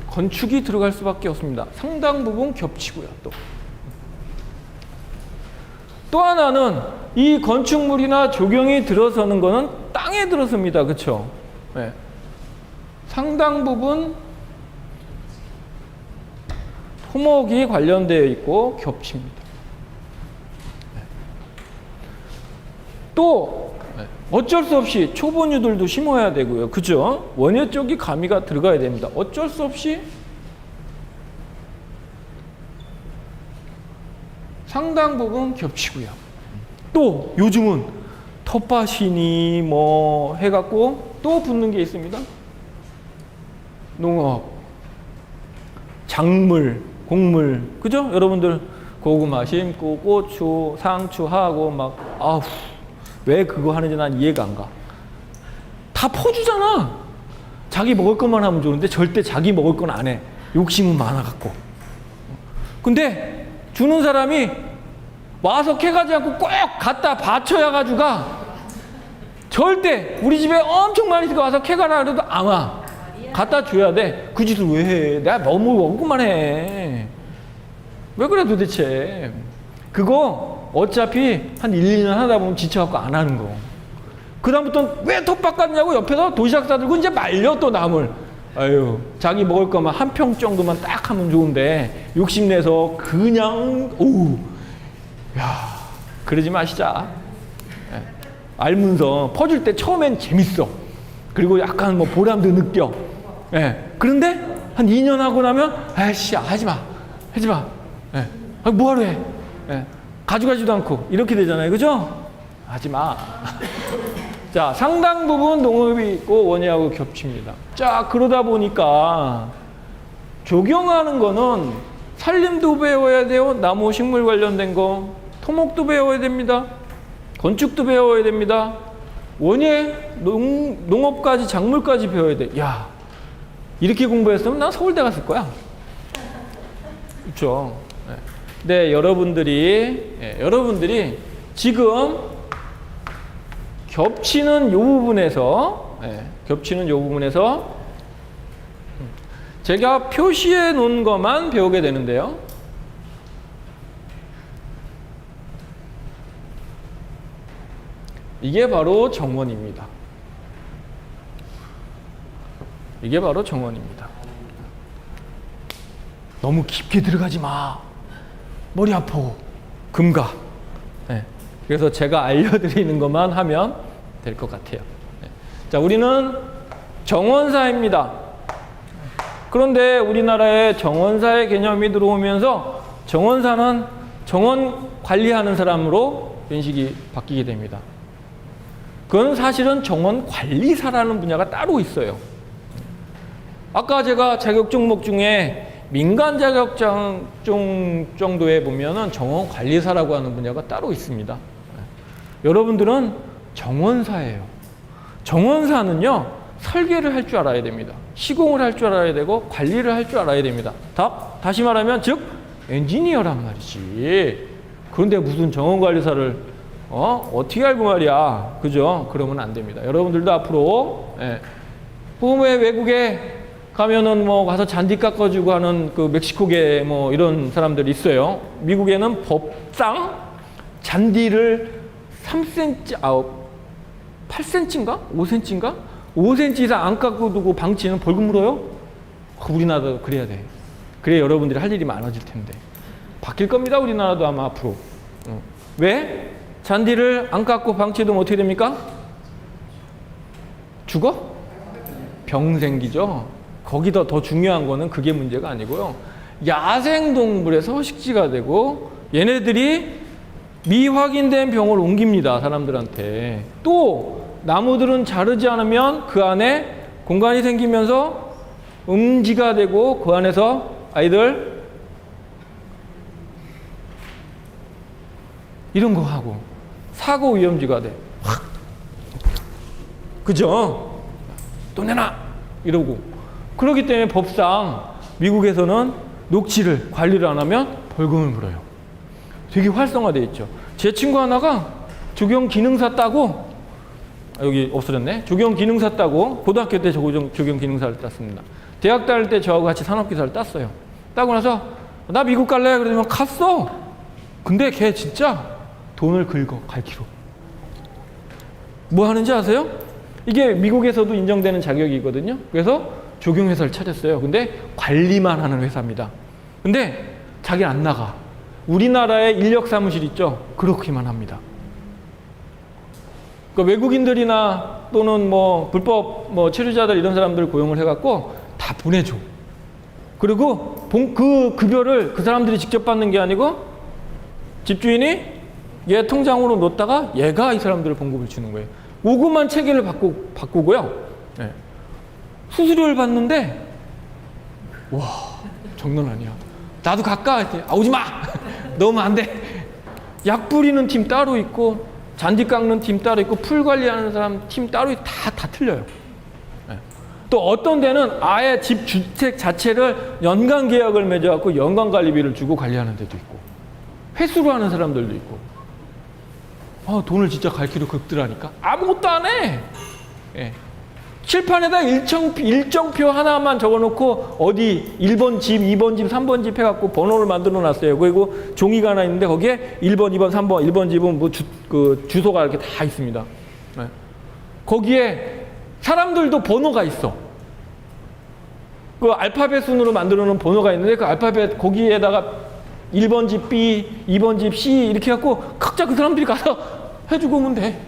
건축이 들어갈 수밖에 없습니다. 상당 부분 겹치고요, 또 하나는 이 건축물이나 조경이 들어서는 거는 땅에 들어섭니다. 그렇죠? 네. 상당 부분 토목이 관련되어 있고 겹칩니다. 또 어쩔 수 없이 초본유들도 심어야 되고요. 그죠? 원예 쪽이 가미가 들어가야 됩니다. 어쩔 수 없이 상당 부분 겹치고요. 또 요즘은 텃밭이니 뭐 해갖고 또 붙는 게 있습니다. 농업. 작물, 곡물, 그죠? 여러분들 고구마 심고 고추, 상추 하고 막 아우 왜 그거 하는지 난 이해가 안 가. 다 퍼주잖아. 자기 먹을 것만 하면 좋은데 절대 자기 먹을 건 안 해. 욕심은 많아갖고. 근데 주는 사람이 와서 캐가지 않고 꼭 갖다 바쳐야 가지고가 절대 우리 집에 엄청 많이 와서 캐가라 그래도 안 와. 갖다 줘야 돼. 그 짓을 왜 해? 내가 너무 먹고만 해. 왜 그래 도대체. 그거 어차피 한 1, 2년 하다 보면 지쳐갖고 안 하는 거. 그 다음부터 왜 텃밭 갔냐고 옆에서 도시락 싸들고 이제 말려 또 남을. 아유, 자기 먹을 거만 한 평 정도만 딱 하면 좋은데 욕심내서 그냥 야, 그러지 마시자. 예. 알면서 퍼줄 때 처음엔 재밌어. 그리고 약간 뭐 보람도 느껴. 예. 그런데 한 2년 하고 나면 아이씨 하지 마. 예. 아, 뭐하러 해. 예. 가져가지도 않고 이렇게 되잖아요. 그죠? 하지 마. 자, 상당 부분 농업이 있고 원예하고 겹칩니다. 자, 그러다 보니까 조경하는 거는 산림도 배워야 돼요. 나무 식물 관련된 거. 토목도 배워야 됩니다. 건축도 배워야 됩니다. 원예, 농업까지, 작물까지 배워야 돼. 야, 이렇게 공부했으면 난 서울대 갔을 거야. 그렇죠? 네, 여러분들이 지금 겹치는 요 부분에서 제가 표시해 놓은 것만 배우게 되는데요. 이게 바로 정원입니다. 너무 깊게 들어가지 마. 머리 아파. 금가. 네. 그래서 제가 알려드리는 것만 하면 될 것 같아요. 네. 자, 우리는 정원사입니다. 그런데 우리나라에 정원사의 개념이 들어오면서 정원사는 정원 관리하는 사람으로 인식이 바뀌게 됩니다. 그건 사실은 정원 관리사라는 분야가 따로 있어요. 아까 제가 자격 종목 중에 민간 자격증 정도에 보면은 정원 관리사라고 하는 분야가 따로 있습니다. 여러분들은 정원사예요. 정원사는요, 설계를 할 줄 알아야 됩니다. 시공을 할 줄 알아야 되고 관리를 할 줄 알아야 됩니다. 다시 말하면 즉 엔지니어란 말이지. 그런데 무슨 정원 관리사를 어떻게 알고 말이야. 그죠? 그러면 안 됩니다. 여러분들도 앞으로 왜 외국에 가면은 뭐 가서 잔디 깎아주고 하는 그 멕시코계 뭐 이런 사람들이 있어요. 미국에는 법상 잔디를 3cm, 8cm인가? 5cm인가? 5cm 이상 안 깎고 두고 방치는 벌금 물어요? 우리나라도 그래야 돼. 그래야 여러분들이 할 일이 많아질 텐데. 바뀔 겁니다. 우리나라도 아마 앞으로. 왜? 잔디를 안 깎고 방치해두면 어떻게 됩니까? 죽어? 병 생기죠? 거기다 더 중요한 거는 그게 문제가 아니고요. 야생동물에서 허식지가 되고 얘네들이 미확인된 병을 옮깁니다. 사람들한테. 또 나무들은 자르지 않으면 그 안에 공간이 생기면서 음지가 되고 그 안에서 아이들 이런 거 하고 사고 위험지가 돼. 확. 그죠? 또 내놔! 이러고. 그렇기 때문에 법상 미국에서는 녹지를 관리를 안 하면 벌금을 물어요. 되게 활성화되어 있죠. 제 친구 하나가 조경기능사 따고 여기 없어졌네. 조경기능사 따고 고등학교 때 조경기능사를 땄습니다. 대학 다닐 때 저하고 같이 산업기사를 땄어요. 따고 나서 나 미국 갈래? 그러면 갔어. 근데 걔 진짜 돈을 긁어 갈키로. 뭐 하는지 아세요? 이게 미국에서도 인정되는 자격이거든요. 그래서 조경회사를 차렸어요. 근데 관리만 하는 회사입니다. 근데 자기는 안 나가. 우리나라에 인력 사무실 있죠? 그렇게만 합니다. 그러니까 외국인들이나 또는 뭐 불법 뭐 체류자들 이런 사람들 고용을 해갖고 다 보내줘. 그리고 그 급여를 그 사람들이 직접 받는 게 아니고 집주인이 얘 통장으로 넣었다가 얘가 이 사람들을 봉급을 주는 거예요. 오금만 체계를 바꾸고요. 네. 수수료를 받는데 와 장난 아니야. 나도 갈까? 했더니 오지 마. 넣으면 안 돼. 약 뿌리는 팀 따로 있고 잔디 깎는 팀 따로 있고 풀 관리하는 사람 팀 따로 있고 다 틀려요. 또 어떤 데는 아예 집 주택 자체를 연간 계약을 맺어갖고 연간 관리비를 주고 관리하는 데도 있고 회수로 하는 사람들도 있고 돈을 진짜 갈 길을 긁더라니까 아무것도 안 해. 예. 칠판에다 일정표 하나만 적어놓고 어디 1번 집, 2번 집, 3번 집 해갖고 번호를 만들어 놨어요. 그리고 종이가 하나 있는데 거기에 1번, 2번, 3번, 1번 집은 뭐 주소가 이렇게 다 있습니다. 네. 거기에 사람들도 번호가 있어. 그 알파벳 순으로 만들어 놓은 번호가 있는데 그 알파벳 거기에다가 1번 집 B, 2번 집 C 이렇게 해갖고 각자 그 사람들이 가서 해주고 오면 돼.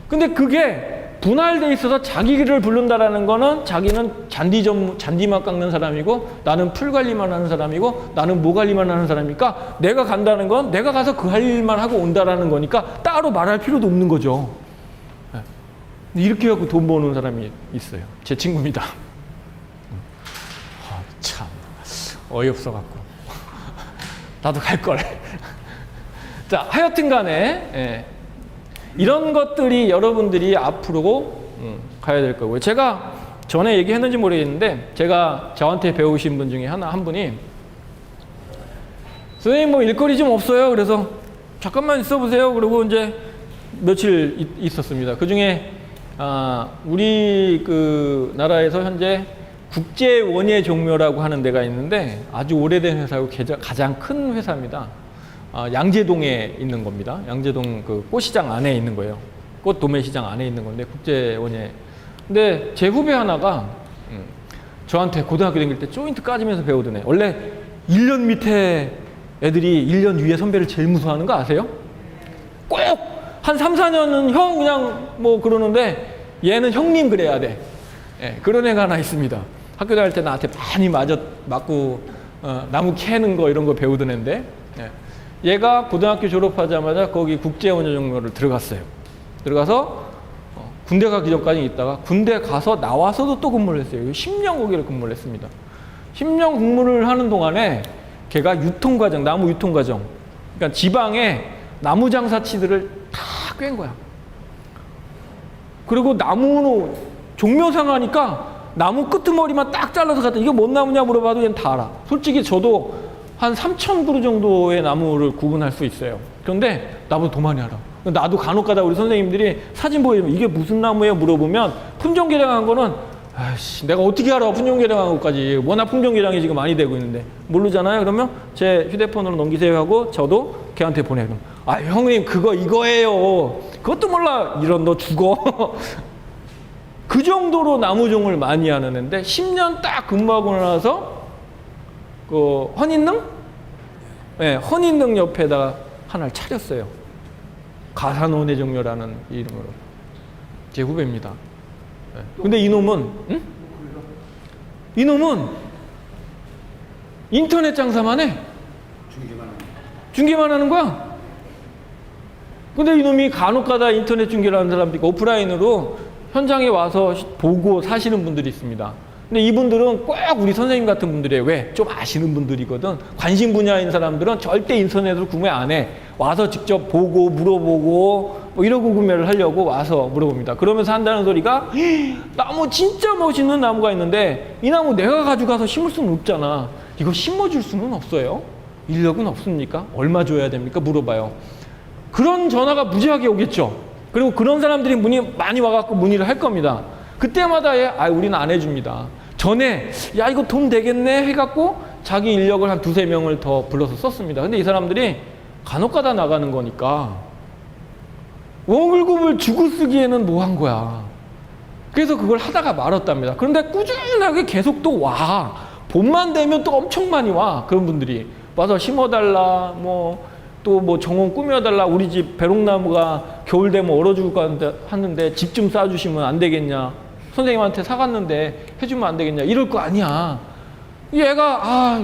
근데 그게 분할돼 있어서 자기를 부른다라는 거는 자기는 잔디만 깎는 사람이고 나는 풀 관리만 하는 사람이고 나는 뭐 관리만 하는 사람이니까 내가 간다는 건 내가 가서 그 할 일만 하고 온다라는 거니까 따로 말할 필요도 없는 거죠. 이렇게 해갖고 돈 버는 사람이 있어요. 제 친구입니다. 참 어이없어갖고 나도 갈걸. 자, 하여튼 간에 이런 것들이 여러분들이 앞으로 가야 될 거고요. 제가 전에 얘기했는지 모르겠는데 제가 저한테 배우신 분 중에 한 분이 선생님 뭐 일거리 좀 없어요. 그래서 잠깐만 있어보세요. 그리고 이제 며칠 있었습니다. 그 중에 우리 그 나라에서 현재 국제 원예 종묘라고 하는 데가 있는데 아주 오래된 회사고 가장 큰 회사입니다. 양재동에 있는 겁니다. 양재동 그 꽃시장 안에 있는 거예요. 꽃 도매시장 안에 있는 건데 국제 원예. 근데 제 후배 하나가 저한테 고등학교 다닐 때 조인트 까지면서 배우던 애. 원래 1년 밑에 애들이 1년 위에 선배를 제일 무서워하는 거 아세요? 꼭 한 3, 4년은 형 그냥 뭐 그러는데 얘는 형님 그래야 돼. 예, 그런 애가 하나 있습니다. 학교 다닐 때 나한테 많이 맞고 나무 캐는 거 이런 거 배우던 애인데 얘가 고등학교 졸업하자마자 거기 국제원예종묘를 들어갔어요. 들어가서 군대 가기 전까지 있다가 군대 가서 나와서도 또 근무를 했어요. 10년 거기를 근무를 했습니다. 10년 근무를 하는 동안에 걔가 유통과정, 나무 유통과정, 그러니까 지방에 나무 장사치들을 다 꿰은 거야. 그리고 나무로 종묘상 하니까 나무 끄트머리만 딱 잘라서 갖다 이게 뭔 나무냐 물어봐도 얘는 다 알아. 솔직히 저도 한 3,000그루 정도의 나무를 구분할 수 있어요. 그런데 나보다 더 많이 알아. 나도 간혹 가다 우리 선생님들이 사진 보여주면 이게 무슨 나무예요? 물어보면 품종개량한 거는 아이씨 내가 어떻게 알아 품종개량한 것까지. 워낙 품종개량이 지금 많이 되고 있는데 모르잖아요. 그러면 제 휴대폰으로 넘기세요 하고 저도 걔한테 보내요. 형님 그거 이거예요. 그것도 몰라. 이런 너 죽어. 그 정도로 나무종을 많이 하는 애인데 10년 딱 근무하고 나서 그 헌인릉? 네, 헌인릉 옆에다가 하나를 차렸어요. 가산원예종묘라는 이름으로. 제 후배입니다. 네. 근데 이놈은 인터넷 장사만 해. 중개만 하는 거야. 근데 이놈이 간혹 가다 인터넷 중개를 하는 사람도 있고 오프라인으로 현장에 와서 보고 사시는 분들이 있습니다. 근데 이분들은 꼭 우리 선생님 같은 분들이에요. 왜? 좀 아시는 분들이거든. 관심 분야인 사람들은 절대 인터넷으로 구매 안 해. 와서 직접 보고 물어보고 뭐 이러고 구매를 하려고 와서 물어봅니다. 그러면서 한다는 소리가 나무 진짜 멋있는 나무가 있는데 이 나무 내가 가져가서 심을 수는 없잖아. 이거 심어줄 수는 없어요. 인력은 없습니까? 얼마 줘야 됩니까? 물어봐요. 그런 전화가 무지하게 오겠죠. 그리고 그런 사람들이 많이 와갖고 문의를 할 겁니다. 그때마다 우리는 안 해줍니다. 전에 야 이거 돈 되겠네 해갖고 자기 인력을 한 2, 3명을 더 불러서 썼습니다. 근데 이 사람들이 간혹 가다 나가는 거니까 월급을 주고 쓰기에는 뭐 한 거야. 그래서 그걸 하다가 말았답니다. 그런데 꾸준하게 계속 또 와. 봄만 되면 또 엄청 많이 와. 그런 분들이 와서 심어달라 또 정원 꾸며달라. 우리 집 배롱나무가 겨울 되면 얼어 죽을 것 같는데 집 좀 싸주시면 안 되겠냐. 선생님한테 사갔는데 해주면 안 되겠냐. 이럴 거 아니야. 얘가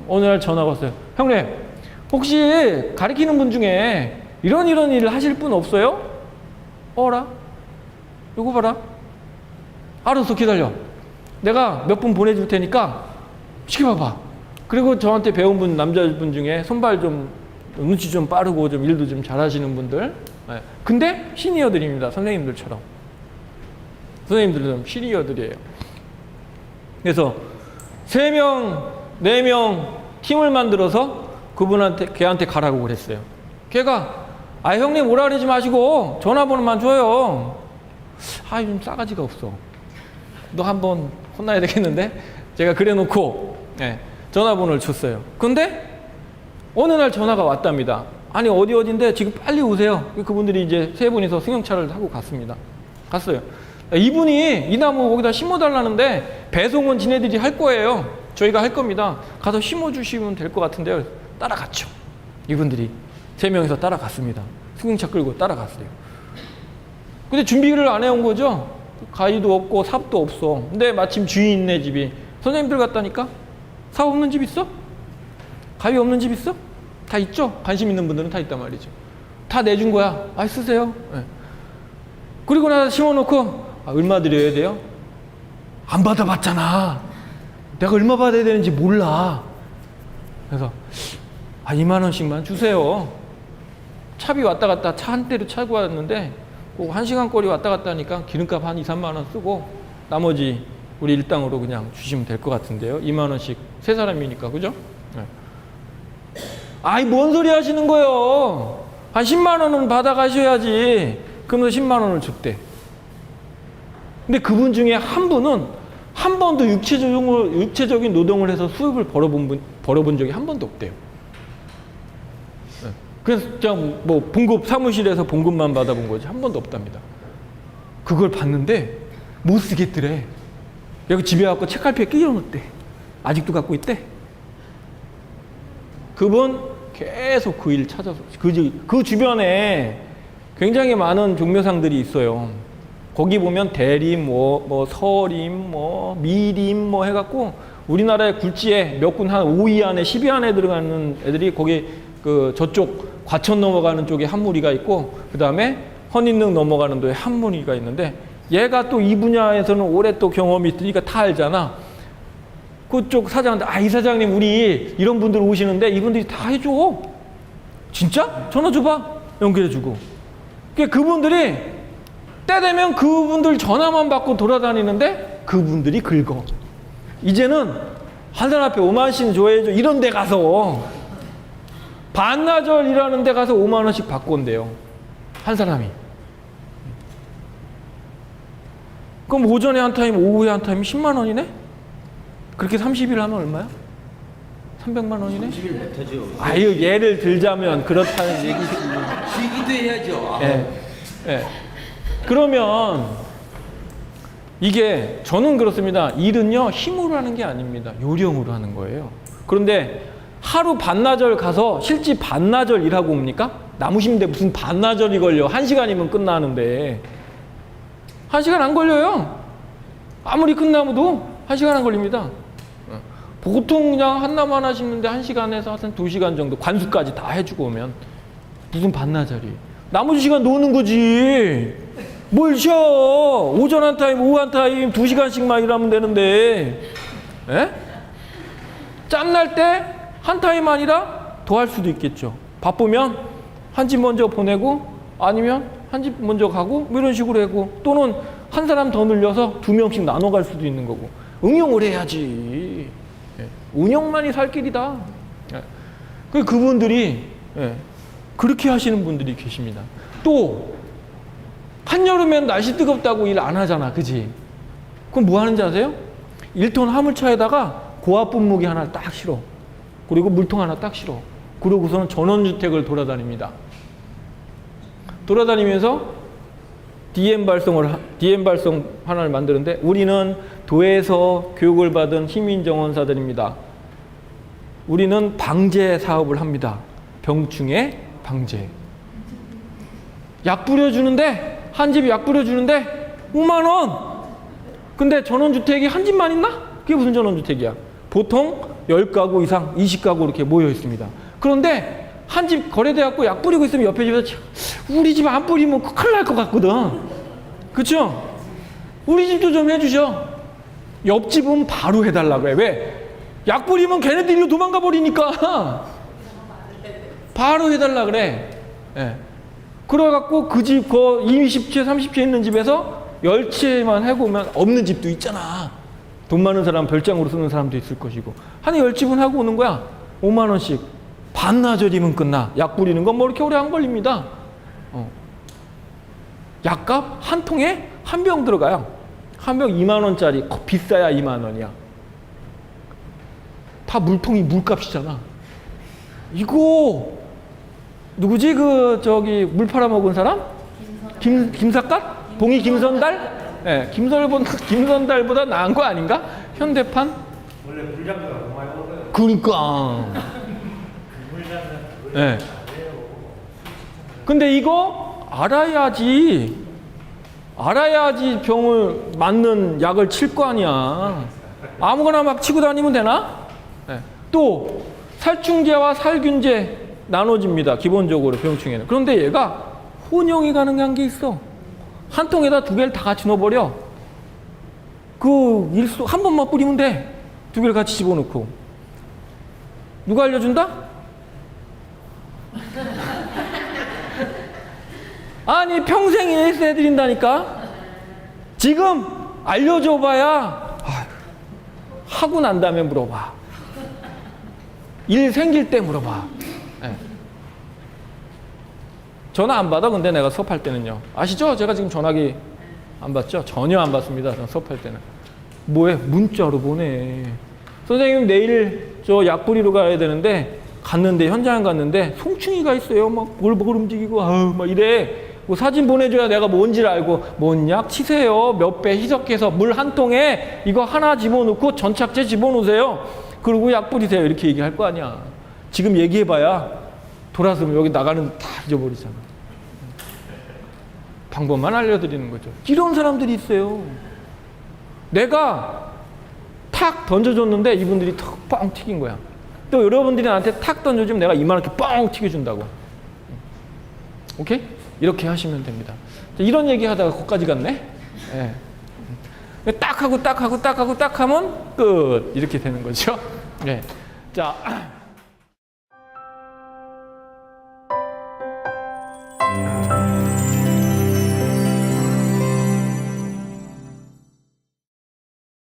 어느 날 전화가 왔어요. 형님 혹시 가르치는 분 중에 이런 일을 하실 분 없어요? 어라? 요거 봐라. 알았어 기다려. 내가 몇 분 보내줄 테니까 시켜봐봐. 그리고 저한테 배운 분, 남자분 중에 손발 좀 눈치 좀 빠르고 좀 일도 좀 잘하시는 분들. 예. 근데 시니어들입니다. 선생님들처럼. 선생님들은 좀 시니어들이에요. 그래서 3명, 4명 팀을 만들어서 걔한테 가라고 그랬어요. 걔가, 아, 형님 오라 그러지 마시고 전화번호만 줘요. 아, 좀 싸가지가 없어. 너 한번 혼나야 되겠는데? 제가 그래 놓고, 예, 전화번호를 줬어요. 근데 어느 날 전화가 왔답니다. 아니, 어딘데 지금 빨리 오세요. 그분들이 이제 3분이서 승용차를 타고 갔어요. 이분이 이 나무 거기다 심어달라는데 배송은 지네들이 할 거예요. 저희가 할 겁니다. 가서 심어주시면 될 것 같은데요. 따라갔죠. 이분들이 3명이서 따라갔습니다. 승용차 끌고 따라갔어요. 근데 준비를 안 해온 거죠. 가위도 없고 삽도 없어. 근데 마침 주인네 집이, 선생님들 갔다니까? 삽 없는 집 있어? 가위 없는 집 있어? 다 있죠? 관심 있는 분들은 다 있단 말이죠. 다 내준 거야. 아, 쓰세요. 네. 그리고 나서 심어놓고, 아, 얼마 드려야 돼요? 안 받아봤잖아. 내가 얼마 받아야 되는지 몰라. 그래서, 아, 2만 원씩만 주세요. 차비 왔다 갔다 차 한 대로 차고 왔는데, 꼭 1시간 거리 왔다 갔다 하니까 기름값 한 2, 3만 원 쓰고, 나머지 우리 일당으로 그냥 주시면 될 것 같은데요. 2만 원씩 세 사람이니까, 그죠? 네. 아이, 뭔 소리 하시는 거예요? 한 10만 원은 받아가셔야지. 그러면서 10만 원을 줬대. 근데 그분 중에 한 분은 한 번도 육체적인 노동을 해서 수입을 벌어본 적이 한 번도 없대요. 네. 그래서 그냥 뭐 봉급, 사무실에서 봉급만 받아본 거지 한 번도 없답니다. 그걸 봤는데 못 쓰겠더래. 여기 집에 갖고 책갈피에 끼워놓대. 아직도 갖고 있대. 그분 계속 그 일 찾아서 그 주변에 굉장히 많은 종묘상들이 있어요. 거기 보면 대림, 뭐 서림, 뭐 미림 뭐 해갖고 우리나라의 굴지에 몇 군 한 5위 안에 10위 안에 들어가는 애들이 거기 그 저쪽 과천 넘어가는 쪽에 한 무리가 있고 그 다음에 헌인릉 넘어가는 데에 한 무리가 있는데 얘가 또 이 분야에서는 오래 또 경험이 있으니까 다 알잖아. 그쪽 사장한테, 아, 이 사장님 우리 이런 분들 오시는데 이분들이 다 해줘. 진짜? 전화 줘봐. 연결해주고. 그분들이 때 되면 그분들 전화만 받고 돌아다니는데 그분들이 긁어. 이제는 하늘 앞에 오만신 줘야죠. 이런 데 가서 반나절 일하는 데 가서 5만 원씩 받고 온대요. 한 사람이. 그럼 오전에 한 타임, 오후에 한 타임 10만 원이네? 그렇게 30일 하면 얼마야? 300만 원이네? 30일 못하죠. 아유, 예를 들자면 그렇다는 얘기지. 쉬기도 해야죠. 예. 예. 그러면 이게 저는 그렇습니다. 일은요, 힘으로 하는 게 아닙니다. 요령으로 하는 거예요. 그런데 하루 반나절 가서 실제 반나절 일하고 옵니까? 나무 심는데 무슨 반나절이 걸려. 1시간이면 끝나는데. 1시간 안 걸려요. 아무리 큰 나무도 1시간 안 걸립니다. 보통 그냥 한 나무 하나 심는데 1시간에서 한 2시간 정도 관수까지 다 해주고 오면 무슨 반나절이. 나머지 시간 노는 거지. 뭘 쉬어. 오전 한 타임, 오후 한 타임 2시간씩만 일하면 되는데. 에? 짬날 때 한 타임 아니라 더 할 수도 있겠죠. 바쁘면 한 집 먼저 보내고 아니면 한 집 먼저 가고 뭐 이런 식으로 하고 또는 한 사람 더 늘려서 2명씩 나눠 갈 수도 있는 거고. 응용을 해야지. 운영만이 살 길이다. 그분들이 그렇게 하시는 분들이 계십니다. 또 한여름엔 날씨 뜨겁다고 일 안 하잖아, 그지? 그럼 뭐 하는지 아세요? 1톤 화물차에다가 고압 분무기 하나 딱 실어. 그리고 물통 하나 딱 실어. 그러고서는 전원주택을 돌아다닙니다. 돌아다니면서 DM 발송 하나를 만드는데 우리는 도에서 교육을 받은 시민정원사들입니다. 우리는 방제 사업을 합니다. 병충해 방제. 약 뿌려주는데 한 집이 약 뿌려주는데 5만 원. 근데 전원주택이 한 집만 있나? 그게 무슨 전원주택이야? 보통 10가구 이상 20가구 이렇게 모여 있습니다. 그런데 한 집 거래돼갖고 약 뿌리고 있으면 옆에 집에서 우리 집 안 뿌리면 큰일 날 것 같거든. 그쵸? 우리 집도 좀 해주셔. 옆집은 바로 해달라고 해. 왜? 약 뿌리면 걔네들이 도망가 버리니까 바로 해달라 그래. 예. 그래갖고 그 집, 그 20채, 30채 있는 집에서 10채만 해보면 없는 집도 있잖아. 돈 많은 사람 별장으로 쓰는 사람도 있을 것이고. 한 10집은 하고 오는 거야. 5만 원씩. 반나절이면 끝나. 약 뿌리는 건 뭐 이렇게 오래 안 걸립니다. 약값 한 통에 한 병 들어가요. 한 병 2만 원짜리. 비싸야 2만 원이야. 다 물통이 물값이잖아. 이거 누구지? 물 팔아먹은 사람? 김삿갓? 봉이 김선달? 예, 김선달보다 나은 거 아닌가? 현대판? 원래 물장사가 너무 많이 먹어요. 그러니까. 예. 근데 이거 알아야지 병을 맞는 약을 칠 거 아니야. 아무거나 막 치고 다니면 되나? 예. 또 살충제와 살균제 나눠집니다. 기본적으로 병충해는. 그런데 얘가 혼용이 가능한 게 있어. 한 통에다 두 개를 다 같이 넣어버려. 한 번만 뿌리면 돼. 두 개를 같이 집어넣고. 누가 알려준다? 아니 평생 AS 해드린다니까. 지금 알려줘봐야 하고 난 다음에 물어봐. 일 생길 때 물어봐. 네. 전화 안 받아. 근데 내가 수업할 때는요. 아시죠? 제가 지금 전화기 안 받죠? 전혀 안 받습니다. 수업할 때는. 뭐해? 문자로 보내. 선생님 내일 저 약 뿌리러 가야 되는데 갔는데 현장 갔는데 송충이가 있어요. 막 볼볼 움직이고 막 이래. 뭐 사진 보내줘야 내가 뭔지를 알고 뭔 약 치세요. 몇 배 희석해서 물 한 통에 이거 하나 집어넣고 전착제 집어넣으세요. 그리고 약 뿌리세요. 이렇게 얘기할 거 아니야. 지금 얘기해봐야 돌아서면 여기 나가는 다 잊어버리잖아. 방법만 알려드리는 거죠. 이런 사람들이 있어요. 내가 탁 던져줬는데 이분들이 턱 뻥 튀긴 거야. 또 여러분들이 나한테 탁 던져주면 내가 이만하게 뻥 튀겨준다고. 오케이? 이렇게 하시면 됩니다. 이런 얘기 하다가 거기까지 갔네? 예. 딱 하고 딱 하고 딱 하고 딱 하면 끝. 이렇게 되는 거죠. 예. 자.